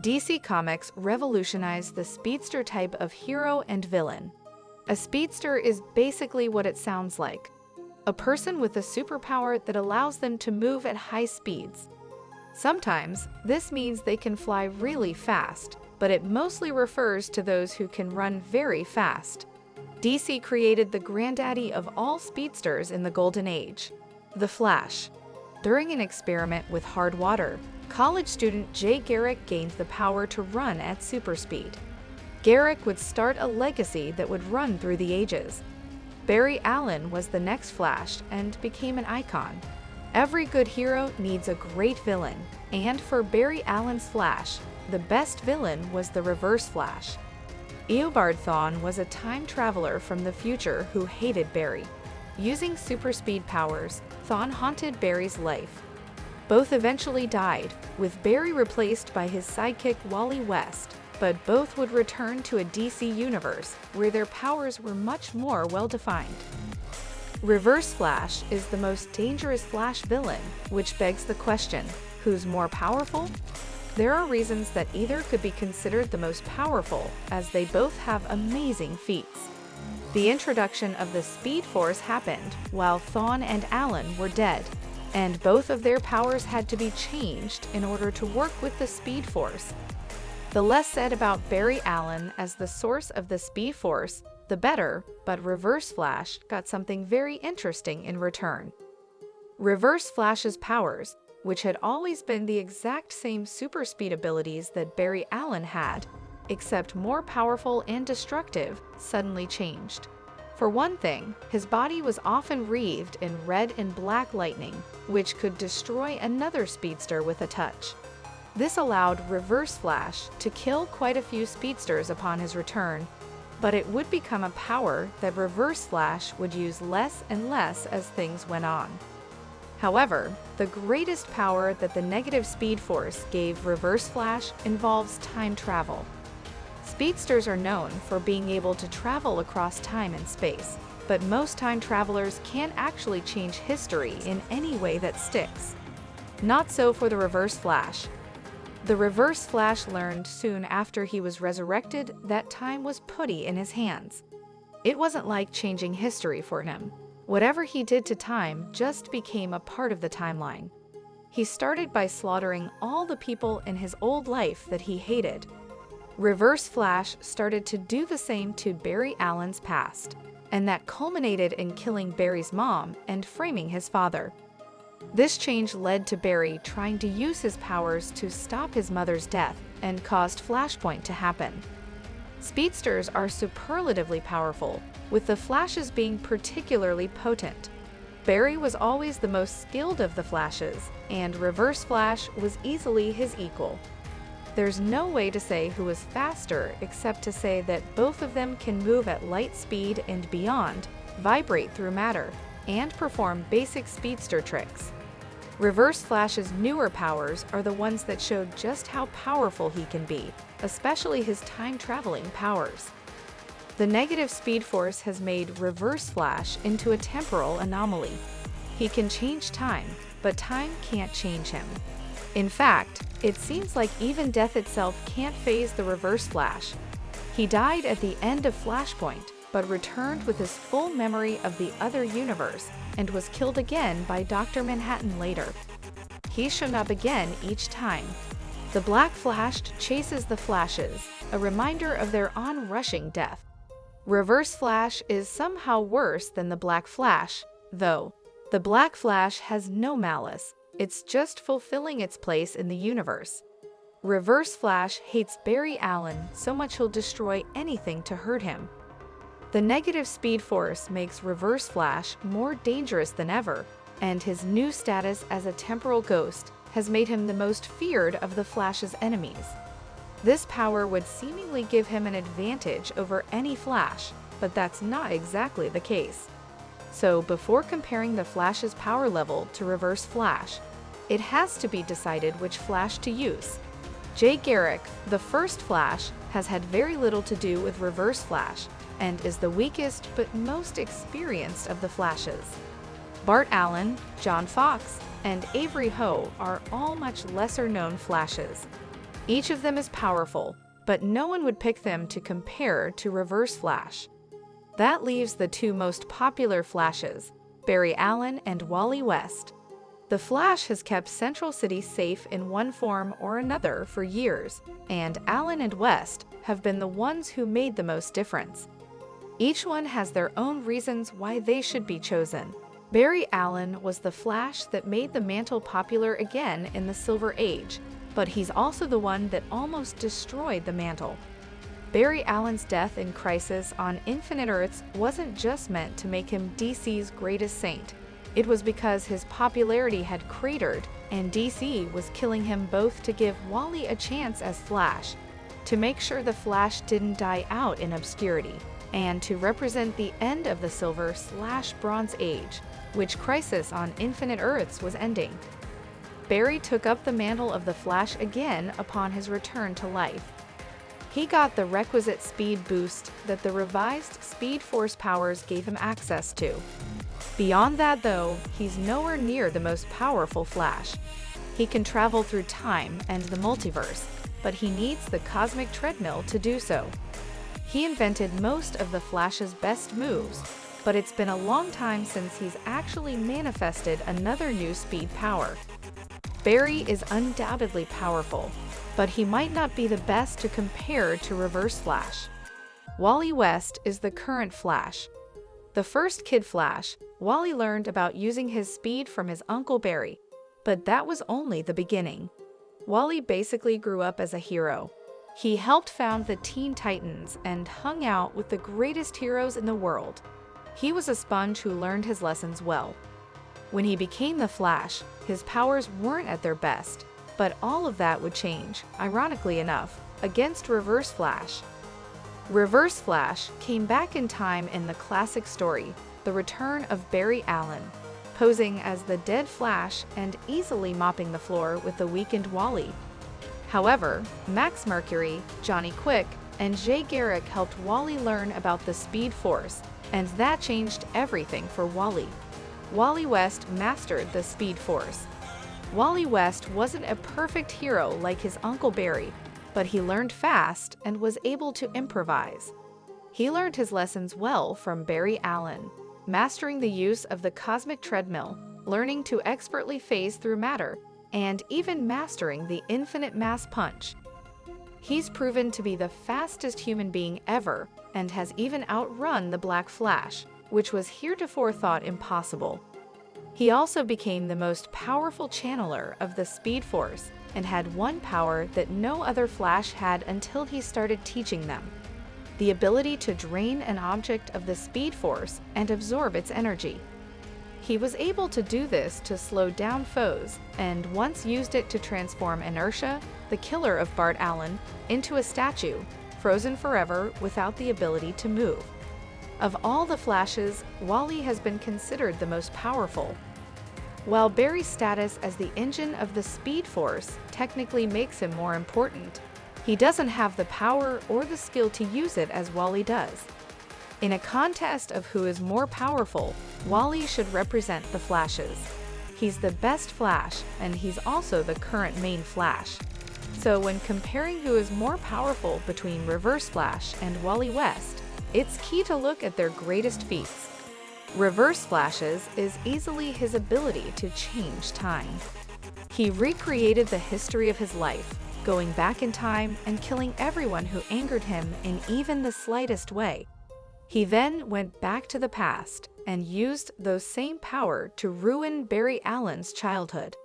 DC Comics revolutionized the speedster type of hero and villain. A speedster is basically what it sounds like: a person with a superpower that allows them to move at high speeds. Sometimes, this means they can fly really fast, but it mostly refers to those who can run very fast. DC created the granddaddy of all speedsters in the Golden Age, the Flash. During an experiment with hard water, college student Jay Garrick gained the power to run at super speed. Garrick would start a legacy that would run through the ages. Barry Allen was the next Flash and became an icon. Every good hero needs a great villain, and for Barry Allen's Flash, the best villain was the Reverse Flash. Eobard Thawne was a time traveler from the future who hated Barry. Using super speed powers, Thawne haunted Barry's life. Both eventually died, with Barry replaced by his sidekick Wally West, but both would return to a DC universe where their powers were much more well-defined. Reverse Flash is the most dangerous Flash villain, which begs the question, who's more powerful? There are reasons that either could be considered the most powerful, as they both have amazing feats. The introduction of the Speed Force happened while Thawne and Allen were dead, and both of their powers had to be changed in order to work with the Speed Force. The less said about Barry Allen as the source of the Speed Force, the better, but Reverse Flash got something very interesting in return. Reverse Flash's powers, which had always been the exact same super speed abilities that Barry Allen had, except more powerful and destructive, suddenly changed. For one thing, his body was often wreathed in red and black lightning, which could destroy another speedster with a touch. This allowed Reverse Flash to kill quite a few speedsters upon his return, but it would become a power that Reverse Flash would use less and less as things went on. However, the greatest power that the negative Speed Force gave Reverse Flash involves time travel. Speedsters are known for being able to travel across time and space, but most time travelers can't actually change history in any way that sticks. Not so for the Reverse Flash. The Reverse Flash learned soon after he was resurrected that time was putty in his hands. It wasn't like changing history for him. Whatever he did to time just became a part of the timeline. He started by slaughtering all the people in his old life that he hated. Reverse Flash started to do the same to Barry Allen's past, and that culminated in killing Barry's mom and framing his father. This change led to Barry trying to use his powers to stop his mother's death and caused Flashpoint to happen. Speedsters are superlatively powerful, with the Flashes being particularly potent. Barry was always the most skilled of the Flashes, and Reverse Flash was easily his equal. There's no way to say who is faster except to say that both of them can move at light speed and beyond, vibrate through matter, and perform basic speedster tricks. Reverse Flash's newer powers are the ones that showed just how powerful he can be, especially his time-traveling powers. The negative Speed Force has made Reverse Flash into a temporal anomaly. He can change time, but time can't change him. In fact, it seems like even death itself can't faze the Reverse Flash. He died at the end of Flashpoint, but returned with his full memory of the other universe and was killed again by Dr. Manhattan later. He's shown up again each time. The Black Flash chases the Flashes, a reminder of their onrushing death. Reverse Flash is somehow worse than the Black Flash, though. The Black Flash has no malice. It's just fulfilling its place in the universe. Reverse Flash hates Barry Allen so much he'll destroy anything to hurt him. The negative Speed Force makes Reverse Flash more dangerous than ever, and his new status as a temporal ghost has made him the most feared of the Flash's enemies. This power would seemingly give him an advantage over any Flash, but that's not exactly the case. So before comparing the Flash's power level to Reverse Flash, it has to be decided which Flash to use. Jay Garrick, the first Flash, has had very little to do with Reverse Flash, and is the weakest but most experienced of the Flashes. Bart Allen, John Fox, and Avery Ho are all much lesser-known Flashes. Each of them is powerful, but no one would pick them to compare to Reverse Flash. That leaves the two most popular Flashes, Barry Allen and Wally West. The Flash has kept Central City safe in one form or another for years, and Allen and West have been the ones who made the most difference. Each one has their own reasons why they should be chosen. Barry Allen was the Flash that made the mantle popular again in the Silver Age, but he's also the one that almost destroyed the mantle. Barry Allen's death in Crisis on Infinite Earths wasn't just meant to make him DC's greatest saint. It was because his popularity had cratered, and DC was killing him both to give Wally a chance as Flash, to make sure the Flash didn't die out in obscurity, and to represent the end of the Silver/Bronze Age, which Crisis on Infinite Earths was ending. Barry took up the mantle of the Flash again upon his return to life. He got the requisite speed boost that the revised Speed Force powers gave him access to. Beyond that, though, he's nowhere near the most powerful Flash. He can travel through time and the multiverse, but he needs the cosmic treadmill to do so. He invented most of the Flash's best moves, but it's been a long time since he's actually manifested another new speed power. Barry is undoubtedly powerful, but he might not be the best to compare to Reverse Flash. Wally West is the current Flash. The first Kid Flash, Wally learned about using his speed from his Uncle Barry, but that was only the beginning. Wally basically grew up as a hero. He helped found the Teen Titans and hung out with the greatest heroes in the world. He was a sponge who learned his lessons well. When he became the Flash, his powers weren't at their best, but all of that would change, ironically enough, against Reverse Flash. Reverse Flash came back in time in the classic story, The Return of Barry Allen, posing as the dead Flash and easily mopping the floor with the weakened Wally. However, Max Mercury, Johnny Quick, and Jay Garrick helped Wally learn about the Speed Force, and that changed everything for Wally. Wally West mastered the Speed Force. Wally West wasn't a perfect hero like his Uncle Barry, but he learned fast and was able to improvise. He learned his lessons well from Barry Allen, mastering the use of the cosmic treadmill, learning to expertly phase through matter, and even mastering the infinite mass punch. He's proven to be the fastest human being ever and has even outrun the Black Flash, which was heretofore thought impossible. He also became the most powerful channeler of the Speed Force and had one power that no other Flash had until he started teaching them: the ability to drain an object of the Speed Force and absorb its energy. He was able to do this to slow down foes, and once used it to transform Inertia, the killer of Bart Allen, into a statue, frozen forever without the ability to move. Of all the Flashes, Wally has been considered the most powerful. While Barry's status as the engine of the Speed Force technically makes him more important, he doesn't have the power or the skill to use it as Wally does. In a contest of who is more powerful, Wally should represent the Flashes. He's the best Flash, and he's also the current main Flash. So when comparing who is more powerful between Reverse Flash and Wally West, it's key to look at their greatest feats. Reverse Flash's is easily his ability to change time. He recreated the history of his life, going back in time and killing everyone who angered him in even the slightest way. He then went back to the past and used those same power to ruin Barry Allen's childhood.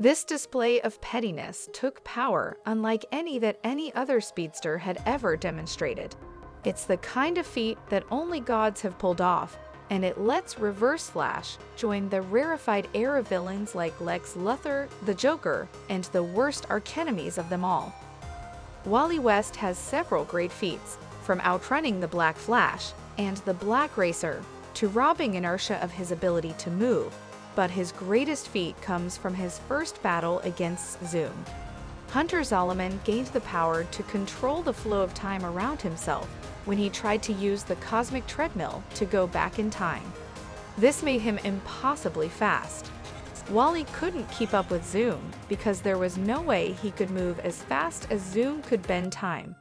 This display of pettiness took power unlike any that any other speedster had ever demonstrated. It's the kind of feat that only gods have pulled off, and it lets Reverse Flash join the rarefied era villains like Lex Luthor, the Joker, and the worst archenemies of them all. Wally West has several great feats, from outrunning the Black Flash and the Black Racer to robbing Inertia of his ability to move, but his greatest feat comes from his first battle against Zoom. Hunter Zolomon gained the power to control the flow of time around himself when he tried to use the cosmic treadmill to go back in time. This made him impossibly fast. Wally couldn't keep up with Zoom because there was no way he could move as fast as Zoom could bend time.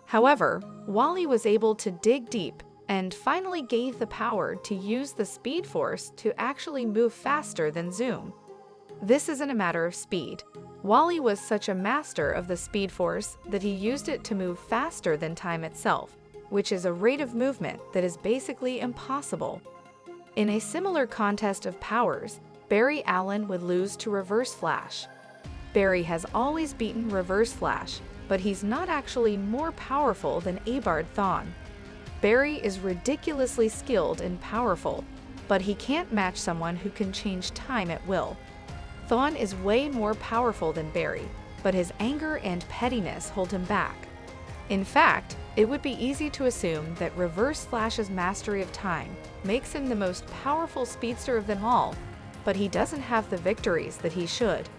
However, Wally was able to dig deep and finally gave the power to use the Speed Force to actually move faster than Zoom. This isn't a matter of speed. Wally was such a master of the Speed Force that he used it to move faster than time itself, which is a rate of movement that is basically impossible. In a similar contest of powers, Barry Allen would lose to Reverse Flash. Barry has always beaten Reverse Flash, but he's not actually more powerful than eobard thawne. Barry is ridiculously skilled and powerful, but he can't match someone who can change time at will. Thawne is way more powerful than Barry, but his anger and pettiness hold him back. In fact, it would be easy to assume that Reverse Flash's mastery of time makes him the most powerful speedster of them all, but he doesn't have the victories that he should.